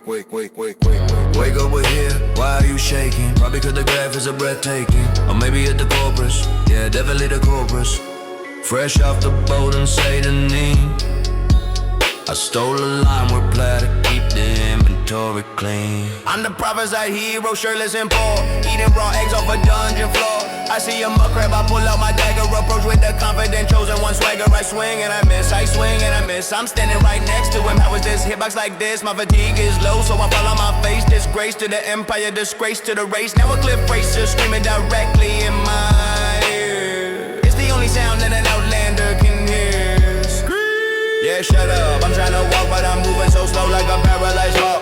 Wake up, we're here, why are you shaking? Probably cause the graph is a breathtaking. Or maybe at the Corpus, yeah, definitely the Corpus. Fresh off the boat in St. Denis, I stole a line with Plaid to keep the inventory clean. I'm the prophesy hero, shirtless and poor, eating raw eggs off a dungeon floor. I see a mud crab, I pull out my dagger, approach with the confident chosen one swagger. I swing and I miss, I swing and I miss. I'm standing right next to him, how is this? Hitbox like this, my fatigue is low, so I fall on my face. Disgrace to the empire, disgrace to the race. Now a cliff racer screaming directly in my ear. It's the only sound that an outlander can hear. Yeah, shut up, I'm trying to walk, but I'm moving so slow like a paralyzed hawk.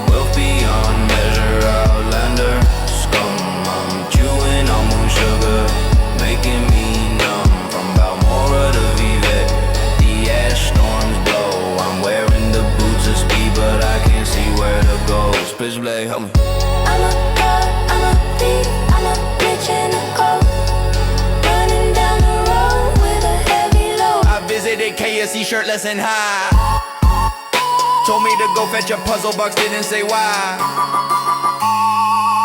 Wealth beyond measure, outlander scum. I'm chewing on moon sugar, making me numb. From Balmora to Vivek, the ash storms blow. I'm wearing the boots of speed, but I can't see where to go. Spitz Blade, help me. I'm a god, I'm a thief, I'm a bitch in a coat. Visited KSC shirtless and high. Told me to go fetch a puzzle box, didn't say why.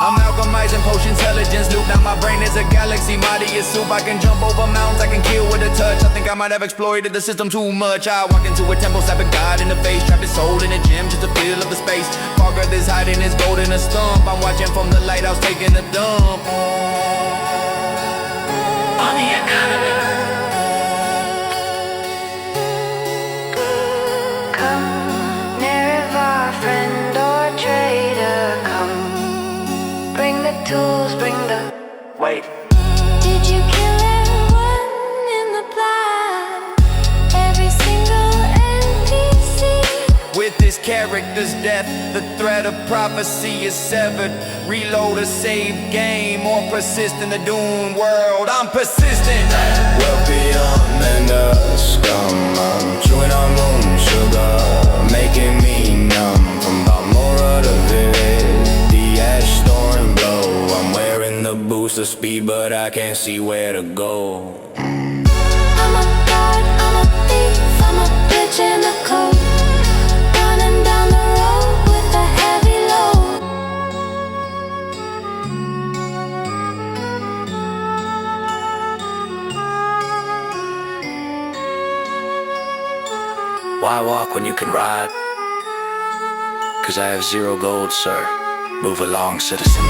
I'm alchemizing potion intelligence loop. Now my brain is a galaxy, mighty as soup. I can jump over mountains, I can kill with a touch. I think I might have exploited the system too much. I walk into a temple, slap a god in the face, trapped his soul in a gym, just to feel of the space. Fog earth is hiding his gold in a stump. I'm watching from the lighthouse, taking a dump on the economy. Tools, bring the wait. Did you kill everyone in the plot? Every single NPC? With this character's death, the thread of prophecy is severed. Reload or save game, or persist in the doomed world. I'm persistent. We're beyond and the scum. I'm chewing on moon sugar, making me numb. From Balmora to Vivek, the ash storm blow. I'm wearing the boost of speed, but I can't see where to go. I'm a god, I'm a thief, I'm a bitch in a coat. Running down the road with a heavy load. Why walk when you can ride? 'Cause I have 0 gold, sir. Move along, citizen.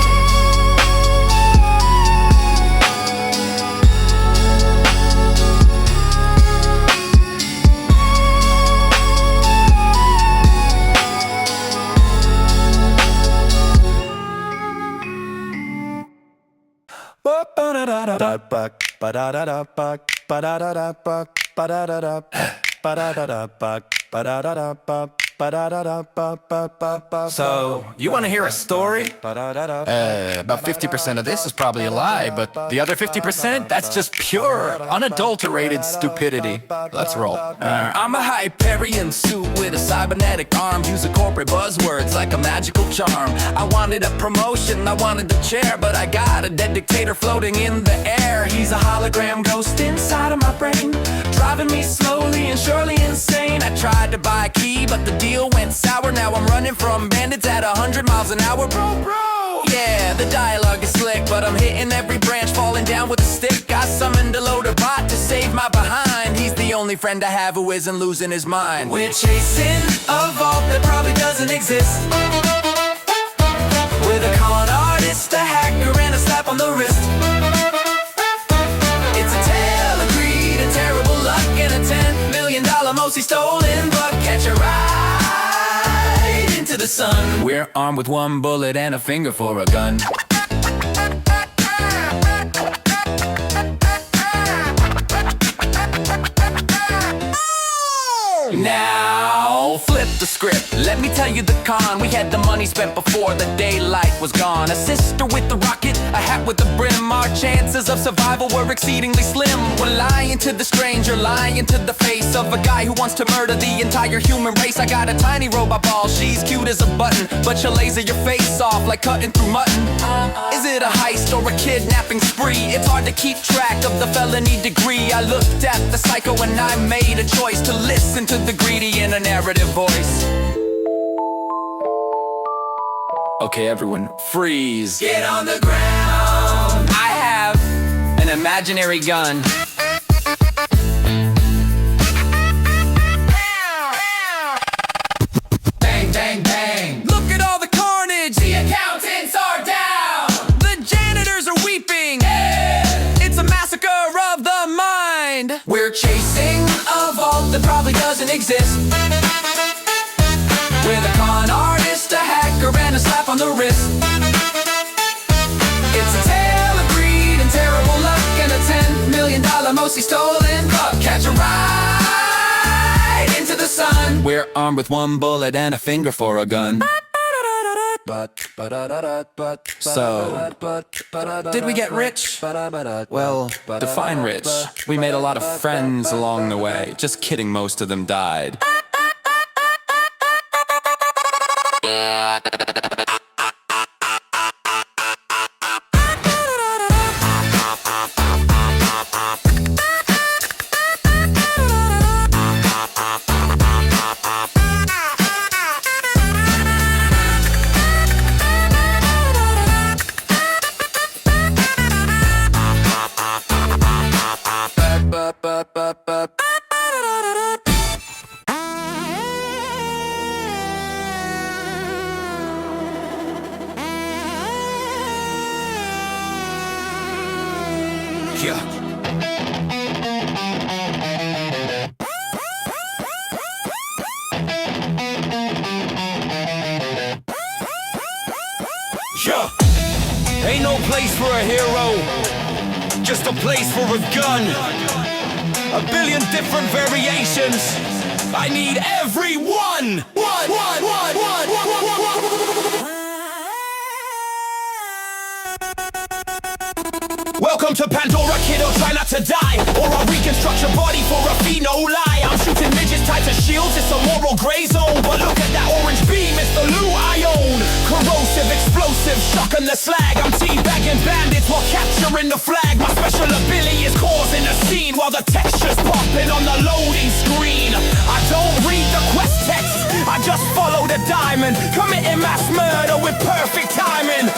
So, you want to hear a story? About 50% of this is probably a lie, but the other 50%, that's just pure, unadulterated stupidity. Let's roll. I'm a Hyperion suit with a cybernetic arm. Use a corporate buzzwords like a magical charm. I wanted a promotion, I wanted the chair, but I got a dead dictator floating in the air. He's a hologram ghost inside of my brain, driving me slowly and surely insane. I tried to buy a key, but the deal went sour. Now I'm running from bandits at 100 miles an hour. Bro, yeah, the dialogue is slick, but I'm hitting every branch, falling down with a stick. I summoned a loader bot to save my behind. He's the only friend I have who isn't losing his mind. We're chasing a vault that probably doesn't exist, with a con artist, a hacker, and a slap on the wrist. It's a tale of greed and terrible luck, and a $10 million mostly stolen buck. Catch a ride into the sun. We're armed with 1 bullet and a finger for a gun. Now flip the script, let me tell you the con. We had the money spent before the daylight was gone. A sister with a rocket, a hat with a brim. Our chances of survival were exceedingly slim. We're lying to the stranger, lying to the face of a guy who wants to murder the entire human race. I got a tiny robot ball, she's cute as a button, but she'll laser your face off like cutting through mutton. Is it a heist or a kidnapping spree? It's hard to keep track of the felony degree. I looked at the psycho and I made a choice to listen to the greedy in a narrative voice. Okay, everyone, freeze. Get on the ground. I have an imaginary gun. Bang, bang, bang. Look at all the carnage. The accountants are down. The janitors are weeping. It's a massacre of the mind. We're chasing a vault that probably doesn't exist. With a con artist, a hacker, and a slap on the wrist. It's a tale of greed and terrible luck, and a $10 million mostly stolen buck. Catch a ride into the sun. We're armed with one bullet and a finger for a gun. So, did we get rich? Well, define rich. We made a lot of friends along the way. Just kidding, most of them died. Yeah. Ain't no place for a hero, just a place for a gun. A billion different variations. I need everyone. Welcome to Pandora, kiddo, try not to die, or I'll reconstruct your body for a fee, no lie. I'm shooting midgets tied to shields, it's a moral gray zone. But look at that orange beam, it's the loot I own. Corrosive, explosive, shocking the slag. I'm teabagging bandits while capturing the flag. My special ability is causing a scene while the texture's popping on the loading screen. I don't read the quest text, I just follow the diamond, committing mass murder with perfect timing.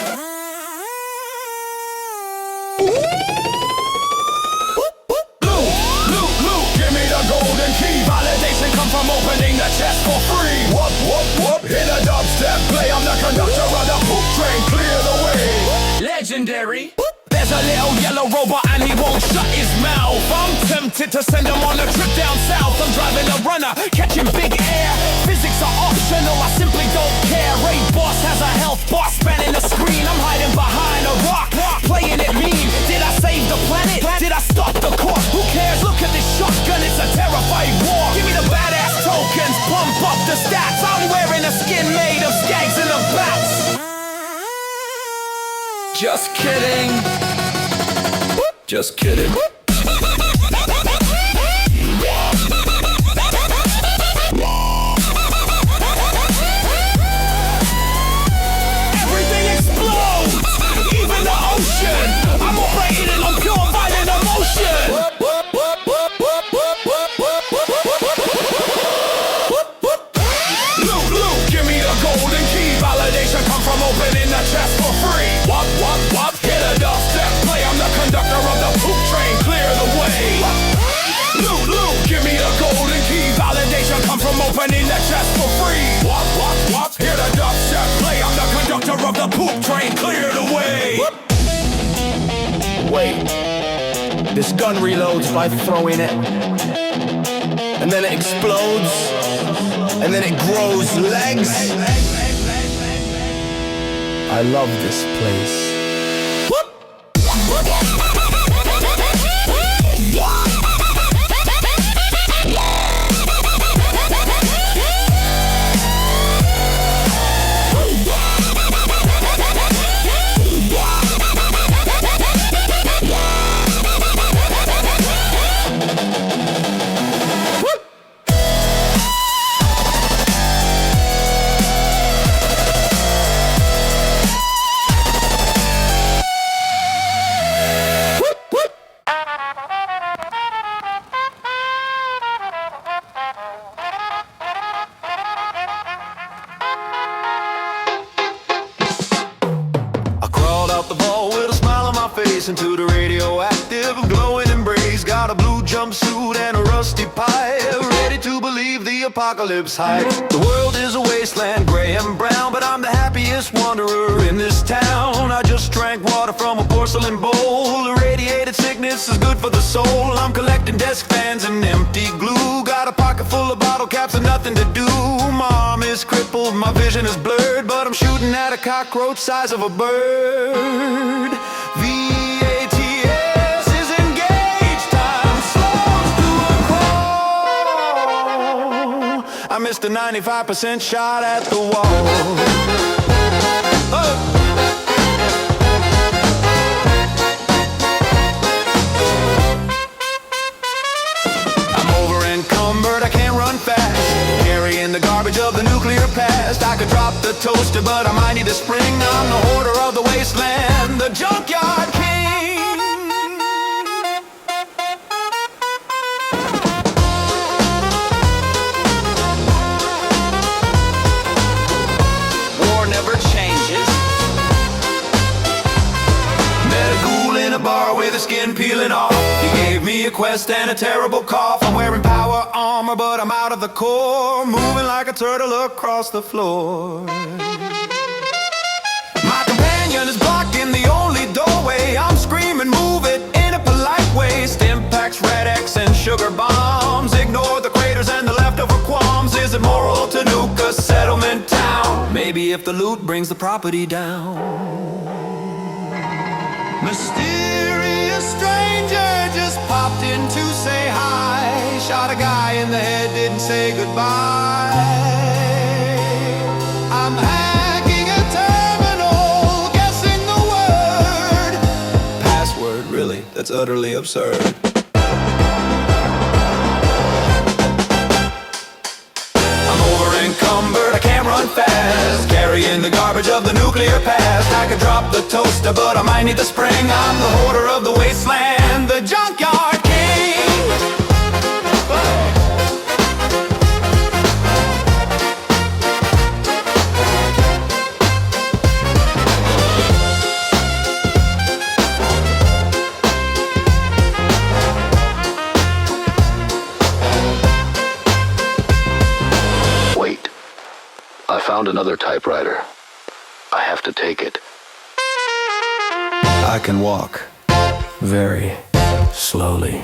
Golden key, validation come from opening the chest for free. Whoop, whoop, whoop, hit a dubstep play. I'm the conductor of the poop train, clear the way. Legendary. There's a little yellow robot and he won't shut his mouth. I'm tempted to send him on a trip down south. I'm driving a runner, catching big air. Physics are optional, I simply don't care. Ray Boss has a health bar spanning the screen. I'm hiding behind a rock, playing it mean. Did I save the planet? Did I stop the course? Who cares? Look at this shotgun, it's a terrifying war. Give me the badass tokens, pump up the stats. I'm wearing a skin made of skags and the bats. Just kidding. Just kidding. Everything explodes, even the ocean. I'm operating on pure violent emotion. Loot, give me the golden key. Validation come from opening the chest for free. Wop, hit a dubstep play. I'm the conductor of the poop train, clear the way. Loot, give me the golden key. Validation come from opening the chest for free. Wop, hit a dubstep play. I'm the conductor of the poop train, clear the way. Wait, this gun reloads by throwing it, and then it explodes, and then it grows legs. I love this place. listen to the radioactive, glowing embrace. Got a blue jumpsuit and a rusty pipe, ready to believe the apocalypse hype. The world is a wasteland, gray and brown, but I'm the happiest wanderer in this town. I just drank water from a porcelain bowl. Irradiated sickness is good for the soul. I'm collecting desk fans and empty glue. Got a pocket full of bottle caps and nothing to do. Mom is crippled, my vision is blurred, but I'm shooting at a cockroach size of a bird. VATS is engaged, time slows to a crawl. I missed a 95% shot at the wall. Oh. I can't run fast, carrying the garbage of the nuclear past. I could drop the toaster, but I might need a spring. I'm the hoarder of the wasteland, the junkyard king. War never changes. Met a ghoul in a bar with his skin peeling off. He gave me a quest and a terrible cough. I'm wearing power armor, but I'm out of the core, moving like a turtle across the floor. My companion is blocking the only doorway. I'm screaming, move it in a polite way. Stim packs, red X and sugar bombs. Ignore the craters and the leftover qualms. Is it moral to nuke a settlement town? Maybe if the loot brings the property down. Mysterious stranger just popped in to say hi. Shot a guy in the head, didn't say goodbye. I'm hacking a terminal, guessing the word. Password, really? That's utterly absurd. I'm over-encumbered, I can't run fast, carrying the garbage of the nuclear past. I could drop the toaster, but I might need the spring. I'm the hoarder of the wasteland, the junkyard king. Wait, I found another typewriter. I have to take it. I can walk very slowly.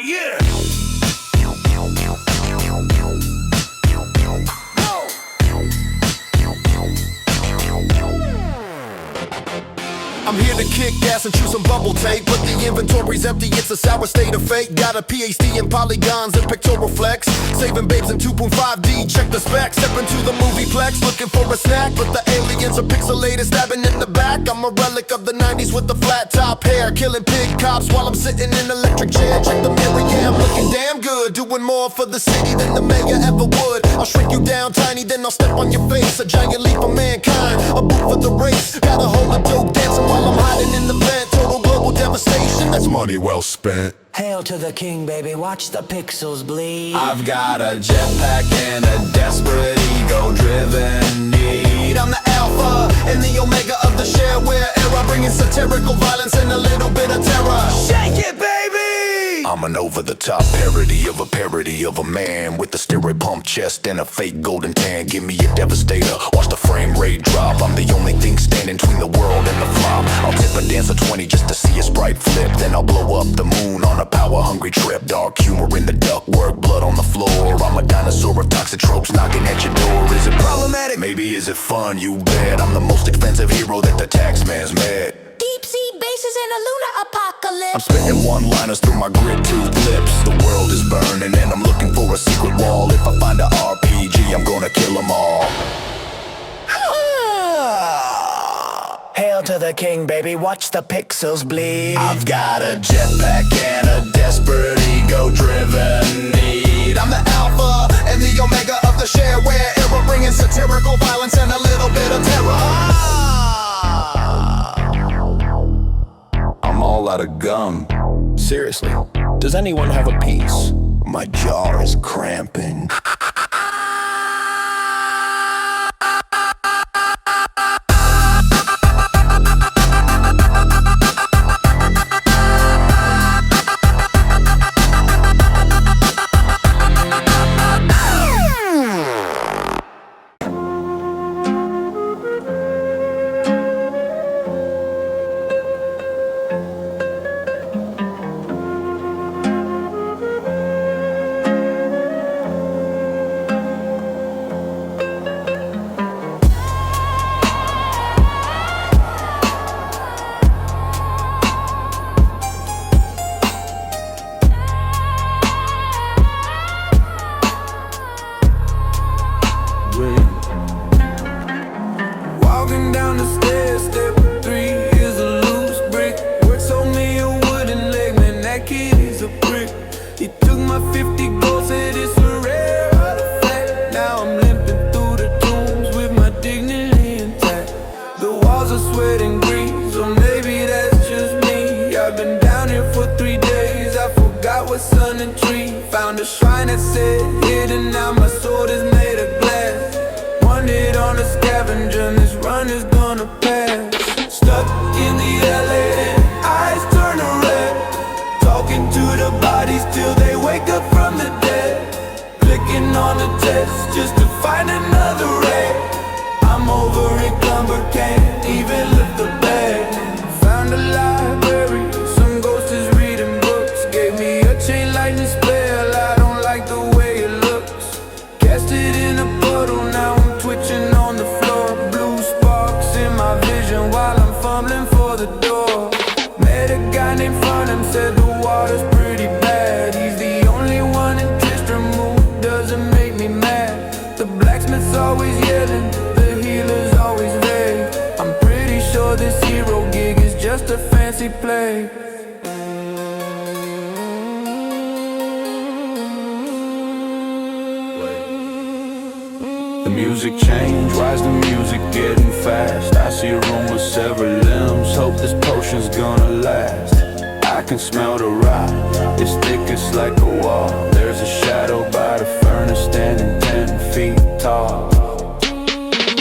Yeah! I'm here to kick ass and chew some bubble tape, but the inventory's empty, it's a sour state of fate. Got a PhD in polygons and pictorial flex, saving babes in 2.5D, check the specs. Step into the movieplex, looking for a snack, but the aliens are pixelated, stabbing in the back. I'm a relic of the 90s with the flat top hair, killing pig cops while I'm sitting in electric chair. Check the mirror, yeah, I'm looking damn good, doing more for the city than the mayor ever would. I'll shrink you down tiny, then I'll step on your face, a giant leap for mankind, a boot for the race. Got a whole of dope dancing while I'm hiding in the vent. Total global devastation, that's money well spent. Hail to the king, baby, watch the pixels bleed. I've got a jetpack and a desperate ego-driven need. I'm the alpha and the omega of the shareware era, bringing satirical violence and a little bit of terror. Shake it, baby! I'm an over-the-top parody of a man with a steroid pump chest and a fake golden tan. Give me a devastator, watch the frame rate drop. I'm the only thing standing between the world and the flop. I'll tip a dance of 20 just to see a sprite flip. Then I'll blow up the moon on a power-hungry trip. Dark humor in the ductwork, blood on the floor. I'm a dinosaur of toxic tropes knocking at your door. Is it problematic? Maybe. Is it fun? You bet. I'm the most expensive hero that the taxman's met. Deep sea bases in a lunar apocalypse. I'm spitting one-liners through my grit-toothed lips. The world is burning and I'm looking for a secret wall. If I find a RPG, I'm gonna kill them all. Hail to the king, baby, watch the pixels bleed. I've got a jetpack and a desperate ego-driven need. I'm the alpha and the omega of the shareware era, bringing satirical violence and a little bit of terror. I'm all out of gum. Seriously, does anyone have a piece? My jaw is cramping. that kid is a prick. He took my 50 gold, said it's a rare artifact. Now I'm limping through the tombs with my dignity intact. The walls are sweating grease, or maybe that's just me. I've been down here for 3 days, I forgot what sun and tree. Found a shrine that said hidden, now my sword is made of glass. One hit on a scavenger, and this run is gonna pass. Stuck in the LA, eyes turn to red. Talking to the bodies till they wake up from the dead. Clicking on the text just to find another ray. I'm over encumbered, can't even lift the bed. Found a library, some ghost is reading books. Gave me a chain lightning spell, I don't like the way it looks. Cast it in a puddle, now I'm twitching on the floor. Blue sparks in my vision while I'm fumbling for the door. Met a guy named Farnham, said the water's pretty bad. He's the only one in Tristram who doesn't make me mad. The blacksmith's always yelling, the healer's always vague. I'm pretty sure this hero gig is just a fancy play. The music changed, why's the music getting fast? I see a room with several limbs, hope this potion's gonna last. I can smell the rot, it's thick, it's like a wall. There's a shadow by the furnace standing 10 feet tall.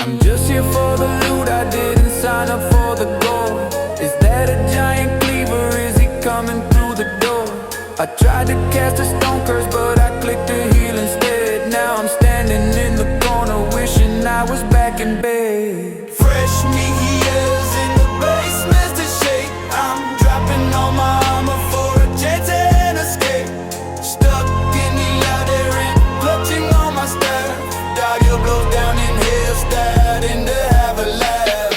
I'm just here for the loot, I didn't sign up for the gold. Is that a giant cleaver, is he coming through the door? I tried to cast a stone curse, but I clicked to heal instead. Now I'm standing in the corner, wishing I was back in bed. Fresh meteors in the basement's to shake. I'm dropping all my armor for a chance and escape. Stuck in the labyrinth, clutching on my staff. Dagger blows down in hell, starting to have a laugh.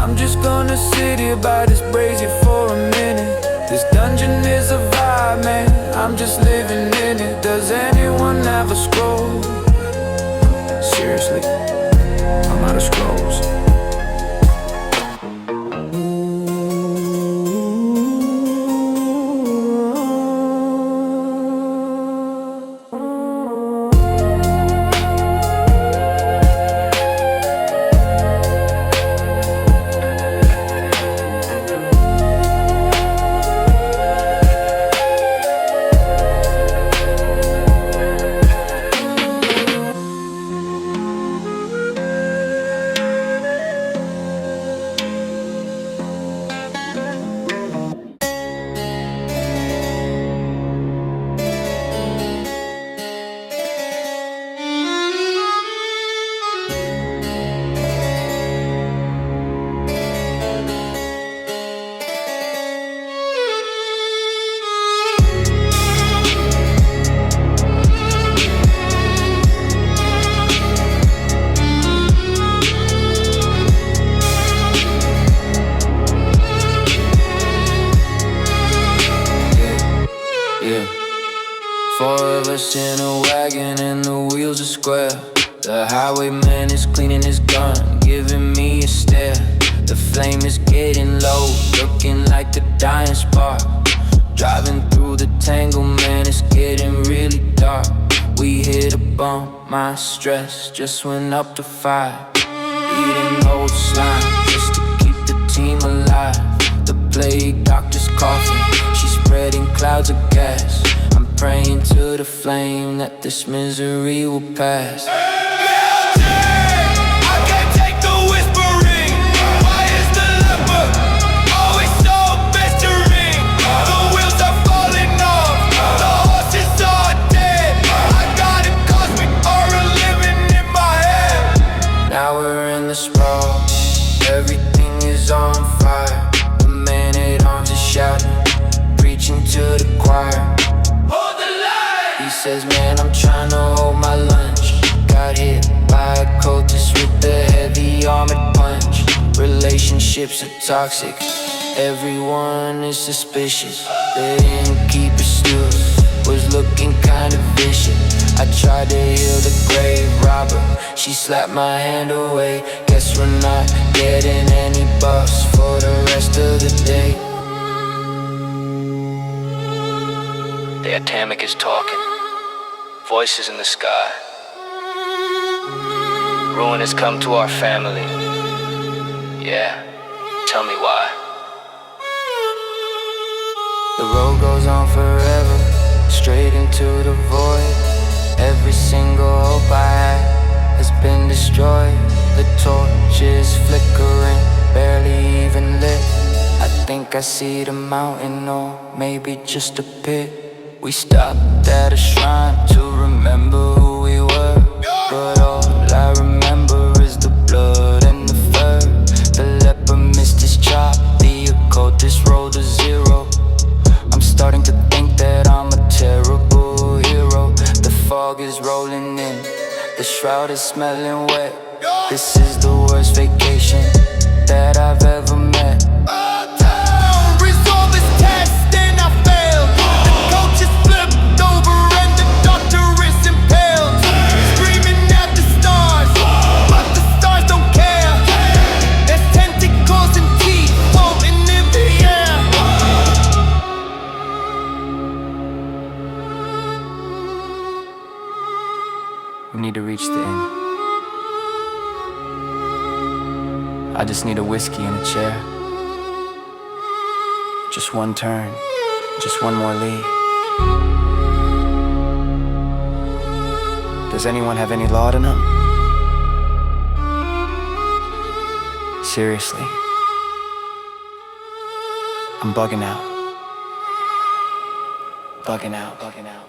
I'm just gonna sit here by this brazier for a minute. This dungeon is a vibe, man, I'm just living in it. Does anyone have a scroll? Seriously, I'm out of scrolls. In a wagon and the wheels are square. The highwayman is cleaning his gun, giving me a stare. The flame is getting low, looking like a dying spark. Driving through the tangle, man, it's getting really dark. We hit a bump, my stress just went up to 5. Eating old slime just to keep the team alive. The plague doctor's coughing, she's spreading clouds of gas. Praying to the flame that this misery will pass. I can't take the whispering. Why is the leper always so pestering? The wheels are falling off, the horses are dead. I got it 'cause we are living in my head. Now we're in the sprawl, everything is on fire. The man at arms is shouting, preaching to the choir. He says, man, I'm trying to hold my lunch. Got hit by a cultist with the heavy armored punch. Relationships are toxic, everyone is suspicious. The innkeeper still was looking kind of vicious. I tried to heal the grave robber, she slapped my hand away. Guess we're not getting any buffs for the rest of the day. The atomic is talking. Voices in the sky. Ruin has come to our family. Yeah, tell me why. The road goes on forever, straight into the void. Every single hope I had has been destroyed. The torch is flickering, barely even lit. I think I see the mountain, or maybe just a pit. We stopped at a shrine to remember who we were, but all I remember is the blood and the fur. The leper missed his chop, the occultist rolled a zero. I'm starting to think that I'm a terrible hero. The fog is rolling in, the shroud is smelling wet. This is the worst vacation that I've ever met. Resolve this test and I failed. The coach is flipped over and the doctor is impaled. Screaming at the stars, but the stars don't care. There's tentacles and teeth floating in the air. We need to reach the end. I just need a whiskey and a chair. Just one turn, just one more lead. Does anyone have any laudanum? Seriously, I'm bugging out. Bugging out, bugging out.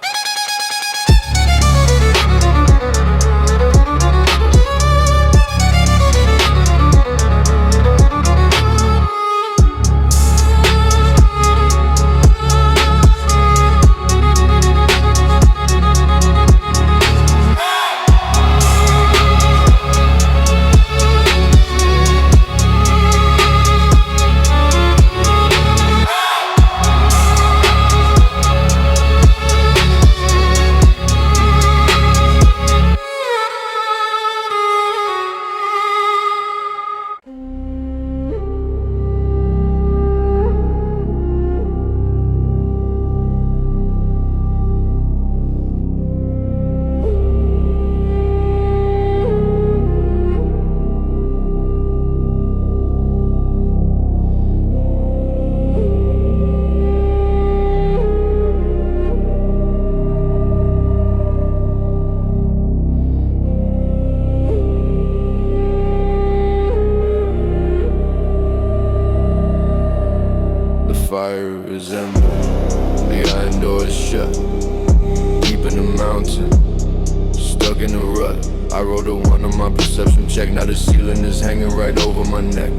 Fire is ember, the iron door is shut. Deep in the mountain, stuck in a rut. I rolled a one on my perception check. Now the ceiling is hanging right over my neck.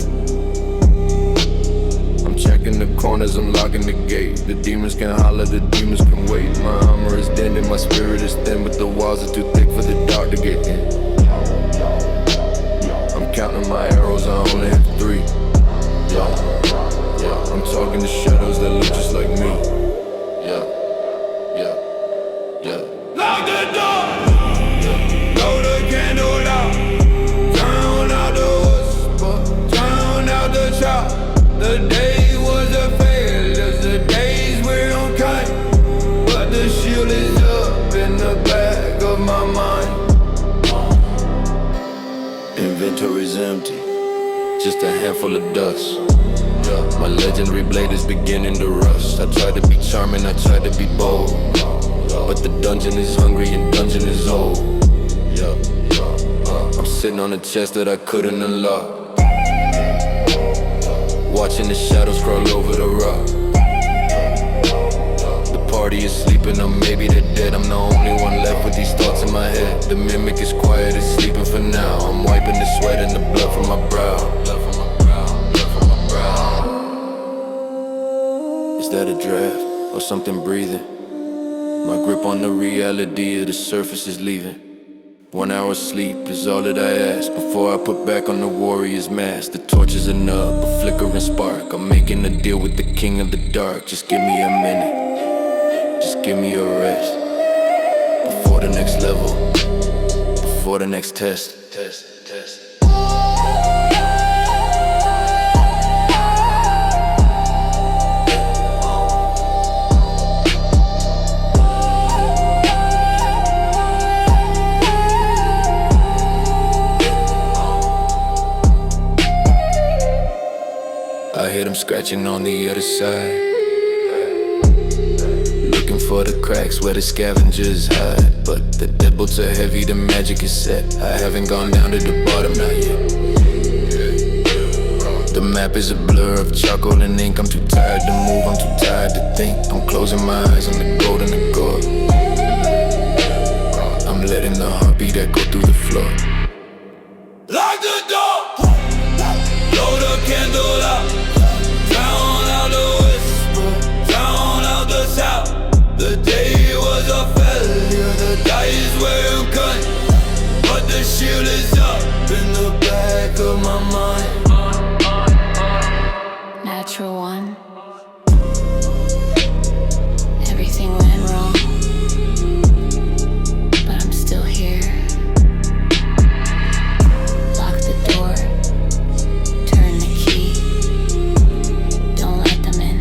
I'm checking the corners, I'm locking the gate. The demons can holler, the demons can wait. My armor is dented, my spirit is thin, but the walls are too thick for the dark to get in. I'm counting my arrows, I only have 3. I'm talking to shadows that look just like me. Lock the door, blow the candle out, drown out the whisper, drown out the shout. The day was a failure, the days we're on kind, but the shield is up in the back of my mind. Inventory's empty, just a handful of dust. My legendary blade is beginning to rust. I try to be charming, I try to be bold, but the dungeon is hungry and dungeon is old. I'm sitting on a chest that I couldn't unlock, watching the shadows crawl over the rock. The party is sleeping, or maybe they're dead. I'm the only one left with these thoughts in my head. The mimic is quiet, it's sleeping for now. I'm wiping the sweat and the blood from my brow. Is that a draft or something breathing? My grip on the reality of the surface is leaving. 1 hour sleep is all that I ask before I put back on the warrior's mask. The torch is a nub, a flickering spark. I'm making a deal with the king of the dark. Just give me a minute, just give me a rest before the next level, before the next test. scratching on the other side. Looking for the cracks where the scavengers hide, but the deadbolts are heavy, the magic is set. I haven't gone down to the bottom, not yet. The map is a blur of charcoal and ink. I'm too tired to move, I'm too tired to think. I'm closing my eyes on the gold and the gold. I'm letting the heartbeat echo through the floor. Lock the door, blow the candle out, drown out the whisper, drown out the sound. The day was a failure, the dice were cut, but the shield is up in the back of my mind. Natural one. Everything went wrong, but I'm still here. Lock the door, turn the key, don't let them in.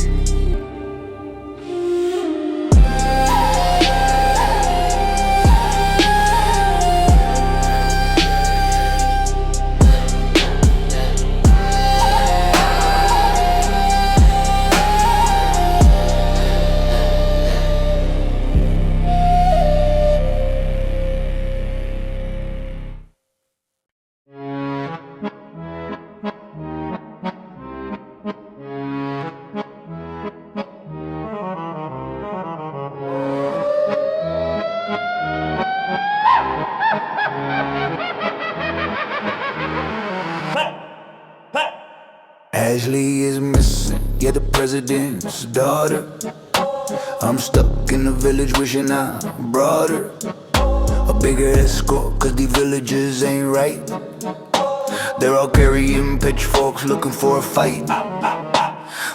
Ashley is missing, yeah, the president's daughter. I'm stuck in the village wishing I brought her a bigger escort, cause the villagers ain't right. They're all carrying pitchforks looking for a fight.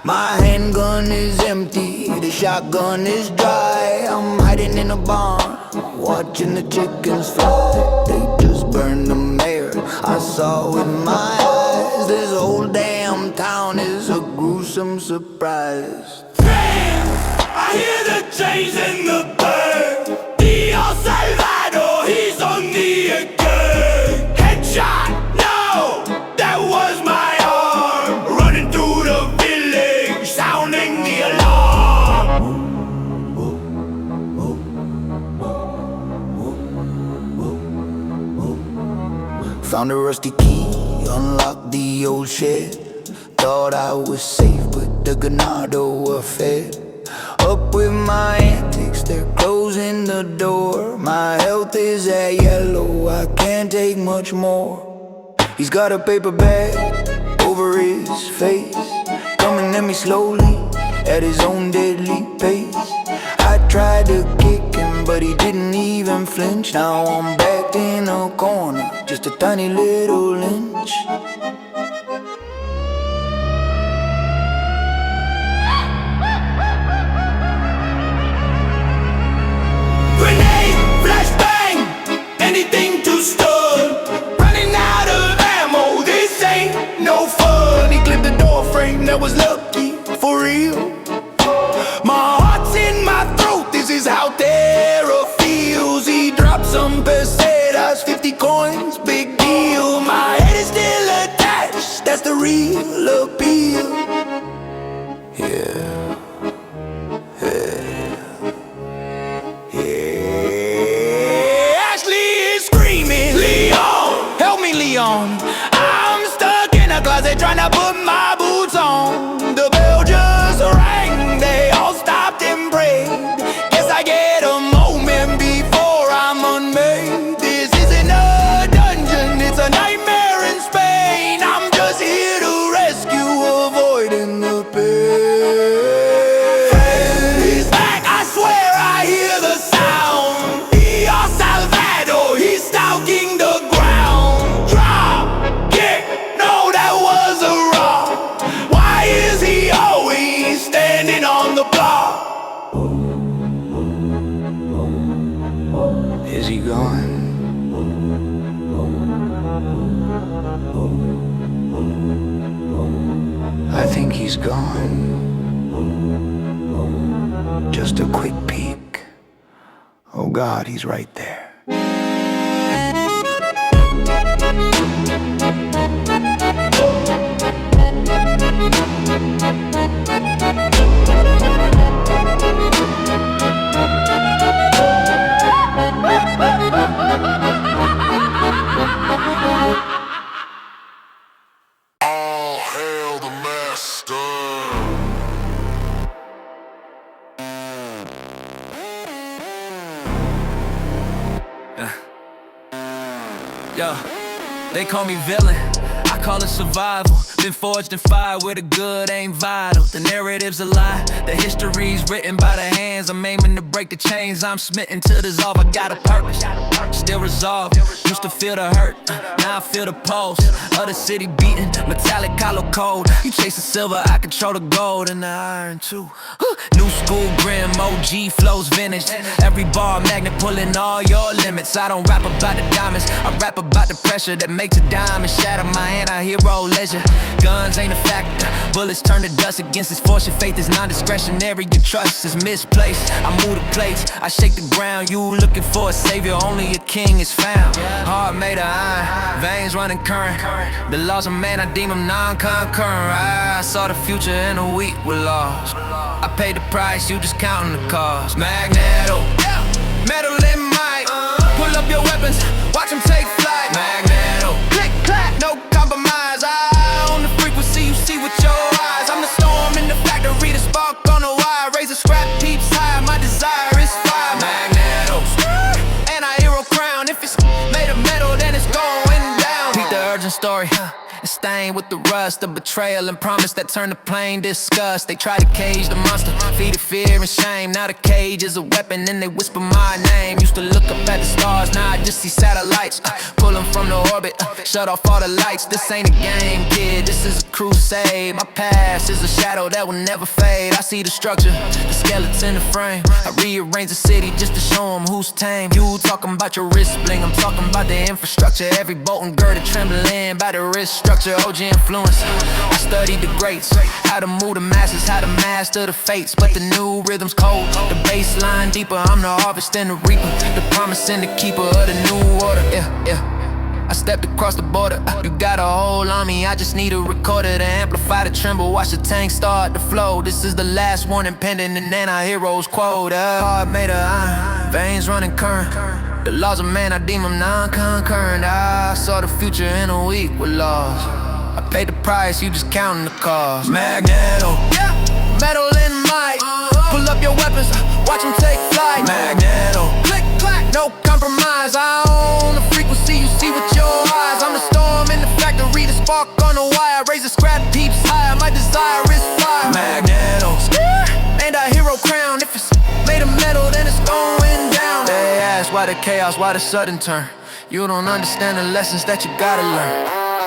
My handgun is empty, the shotgun is dry. I'm hiding in a barn, watching the chickens fly. They just burned the mayor, I saw with my eyes. This whole damn town is a gruesome surprise. Bam! I hear the chains and the burn. The El Salvador, he's on the again. Headshot, no, that was my arm. Running through the village, sounding the alarm. Found a rusty key, unlocked the old shed. Thought I was safe, but the Ganado were fed. Up with my antics, they're closing the door. My health is at yellow, I can't take much more. He's got a paper bag over his face, coming at me slowly, at his own deadly pace. I tried to kick him, but he didn't even flinch. Now I'm backed in a corner, just a tiny little inch. Grenade, flashbang, anything to stun. Running out of ammo, this ain't no fun. He clipped the door frame, that was lucky, for real. My heart's in my throat, this is how terror feels. He dropped some pesetas, 50 coins, big deal. My head is still attached, that's the real appeal. Yeah. Leon, I'm stuck in a closet trying to put my boots on. The bell just rang, they all stopped and prayed. Guess I get a moment before I'm unmade. This isn't a dungeon, it's a nightmare in Spain. I'm just here to rescue, avoiding the pain. He's back, I swear I hear the sound. El Salvador, he's stalking the Is he gone? I think he's gone. Just a quick peek. Oh God, he's right there. All hail the master. Yo, they call me villain, I call it survival. Been forged in fire where the good ain't vital. The narrative's a lie, the history's written by the hands. I'm aiming to break the chains, I'm smitten to dissolve. I got a purpose, still resolved. Used to feel the hurt, now I feel the pulse of the city beating, metallic hollow cold. You chase the silver, I control the gold and the iron too. New school grim, OG flows vintage. Every bar magnet pulling all your limits. I don't rap about the diamonds, I rap about the pressure that makes a diamond shatter my anti-hero leisure. Guns ain't a factor, bullets turn to dust against this force. Your faith is non-discretionary, your trust is misplaced. I move the plates, I shake the ground. You looking for a savior, only a king is found. Heart made of iron, veins running current. The laws of man, I deem them non-concurrent. I saw the future in a week with loss. I paid the price, you just counting the cost. Magneto, metal in might. Pull up your weapons, watch them take flight. Magneto, click, clack, no compromise. I own the frequency, you see with your eyes. I'm the storm in the factory, the spark on the wire. Raise the scrap peeps high, my desire is fire. Magneto, anti-hero crown. If it's made of metal, then it's going down. Read the urgent story, it's stained with the rust of betrayal and promise that turned to plain disgust. They try to cage the monster, feed it fear and shame. Now the cage is a weapon and they whisper my name. Used to look up at the stars, now I just see satellites. Pull them from the orbit, shut off all the lights. This ain't a game, kid, this is a crusade. My past is a shadow that will never fade. I see the structure, the skeleton, the frame. I rearrange the city just to show them who's tame. You talking about your wrist bling, I'm talking about the infrastructure. Every bolt and girdle trembling by the wrist structure. OG influence, I studied the greats, how to move the masses, how to master the fates. But the new rhythm's cold, the bass line deeper. I'm the harvest and the reaper, the promise and the keeper of the new order. I stepped across the border, you got a hold on me, I just need a recorder to amplify the tremble. Watch the tank start to flow, this is the last warning pending an anti-hero's quote. Heart made of iron, veins running current. The laws of man, I deem them non-concurrent. I saw the future in a week with laws. I paid the price, you just counting the cost. Magneto, metal in might. Pull up your weapons, watch them take flight. Magneto, click, clack, no compromise. I own the frequency, you see with your eyes. I'm the storm in the factory, the spark on the wire. Raise the scrap peeps higher, my desire is fire. Magneto, and a hero crown. If it's made of metal, then it's going down. They ask why the chaos, why the sudden turn. You don't understand the lessons that you gotta learn.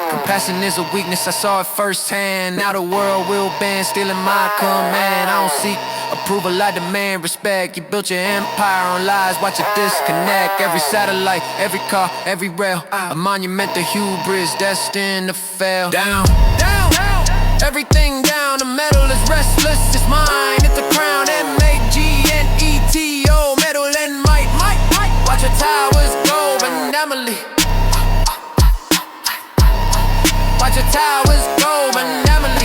Compassion is a weakness, I saw it firsthand. Now the world will bend, stealing my command. I don't seek approval, I demand respect. You built your empire on lies, watch it disconnect. Every satellite, every car, every rail, a monument to hubris destined to fail. Down, down, down, everything down. The metal is restless, it's mine, it's a crown. M-A-G-N-E-T-O, metal and might. Watch your towers go, and Emily. Watch your towers go, and Emily.